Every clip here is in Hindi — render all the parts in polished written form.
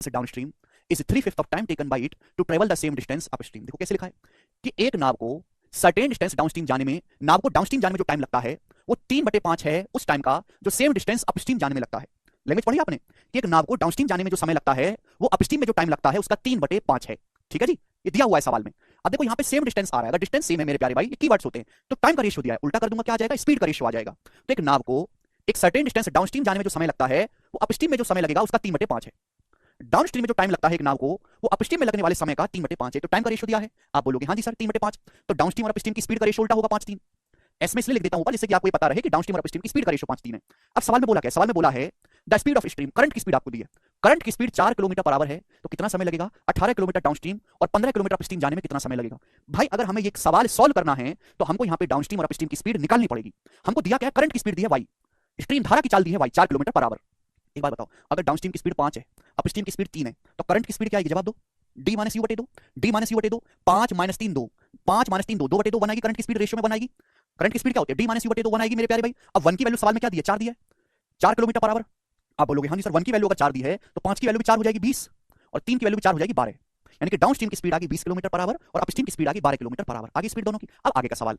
Downstream is 3/5 of time taken by it to travel the same distance upstream. देखो कैसे लिखा है कि एक नाव को सर्टेन डिस्टेंस डाउनस्ट्रीम जाने में, नाव को डाउनस्ट्रीम जाने में जो टाइम लगता है वो 3/5 है उस टाइम का जो सेम डिस्टेंस अपस्ट्रीम जाने में लगता है। लैंग्वेज पढ़ी आपने कि एक नाव को डाउनस्ट्रीम जाने में जो समय लगता है वो अपस्ट्रीम में जो टाइम लगता है उसका 3/5 है। ठीक है जी, ये दिया हुआ है सवाल में। अब देखो यहाँ पे सेम डिस्टेंस आ रहा है, अगर डिस्टेंस सेम है मेरे प्यारे भाई, ये कीवर्ड्स होते हैं, तो टाइम का रेशियो दिया है, उल्टा कर दूंगा क्या आ जाएगा, स्पीड का रेशियो आ जाएगा। तो एक नाव को एक सर्टेन डिस्टेंस डाउनस्ट्रीम जाने में जो समय लगता है वो अपस्ट्रीम में जो समय लगेगा उसका 3/5 है। डाउनस्ट्रीम में जो टाइम लगता है एक नाव को वो अपस्ट्रीम में लगने वाले समय का 3/5 है। तो टाइम का रेशियो दिया है, आप बोलोगे हाँ जी सर 3/5, तो डाउनस्ट्रीम और अपस्ट्रीम की स्पीड का रेशियो उल्टा होगा 5:3। ऐसे में इसलिए लिख देता हूं ऊपर जिससे कि आपको ये पता रहे कि डाउनस्ट्रीम और अपस्ट्रीम की स्पीड का रेशियो 5:3 है। अब सवाल में बोला क्या, सवाल में बोला है the speed of stream, current की स्पीड आपको दी है, करंट की स्पीड 4 किलोमीटर पर आवर है, तो कितना समय लगेगा, 18 किलोमीटर डाउनस्ट्रीम और 15 किलोमीटर अपस्ट्रीम जाने में कितना समय लगेगा। भाई अगर हमें ये सवाल सॉल्व करना है तो हमको यहाँ पे डाउनस्ट्रीम और अपस्ट्रीम की स्पीड निकालनी पड़ेगी। हमको दिया क्या है, करंट की स्पीड दी है वाई, स्ट्रीम धारा की चाल दी है वाई 4 किलोमीटर पर आवर। एक बात बताओ, अगर डाउनस्ट्रीम की स्पीड 5 है, अपस्ट्रीम की स्पीड 3 है, तो करंट की स्पीड क्या आएगी, जवाब दो। डी माइनस यू बटे दो, डी माइनस यू बटे दो, 5 माइनस 3 2, 5 माइनस 3 2, 2/2 बनाएगी करंट की स्पीड, रेशियो में बनाएगी। करंट की स्पीड क्या होती है, डी माइनस यू बटे 2 बनाएगी मेरे प्यारे भाई। अब 1 की वैल्यू सवाल में क्या दी है, 4 दी है, 4 किलोमीटर पर आवर। आप बोलोगे हाँ जी सर 1 की वैल्यू अगर 4 दी है तो 5 की वैल्यू भी 4 हो जाएगी 20, और 3 की वैल्यू भी 4 हो जाएगी 12। यानी कि डाउनस्ट्रीम की स्पीड आ गई 20 किलोमीटर पर आवर और अपस्ट्रीम की स्पीड आ गई 12 किलोमीटर पर आवर, आगे स्पीड दोनों की। अब आगे का सवाल,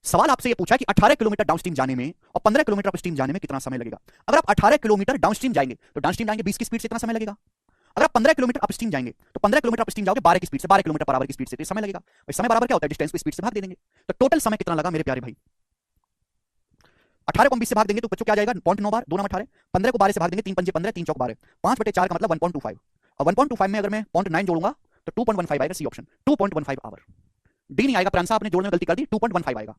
सवाल आपसे ये पूछा कि 18 किलोमीटर डाउनस्ट्रीम जाने में और 15 किलोमीटर अपस्ट्रीम जाने में कितना समय लगेगा। अगर आप 18 किलोमीटर डाउनस्ट्रीम जाएंगे तो डाउनस्ट्रीम जाएंगे 20 की स्पीड से, कितना समय लगेगा। अगर आप 15 किलोमीटर अपस्ट्रीम जाएंगे तो 15 किलोमीटर अपस्ट्रीम जाओगे 12 की स्पीड से, 12 किलोमीटर पर आवर की स्पीड से, तो समय लगेगा। भाई समय बराबर क्या होता है, डिस्टेंस को स्पीड से भाग दे देंगे, तो टोटल समय कितना लगा मेरे प्यारे भाई। 18 को 20 से भाग देंगे तो बच्चों क्या आ जाएगा, 0.9 बार, 2 18, 15 को 12 से भाग देंगे, 3 पंजे 15, 3 चौक 12, 5/4 का मतलब 1.25, और 1.25 में अगर मैं 0.9 जोड़ूंगा तो 2.15 आएगा, सी ऑप्शन 2.15 आवर। डी नहीं आएगा, प्रांसा आपने जोड़ने में गलती कर दी, 2.15 आएगा।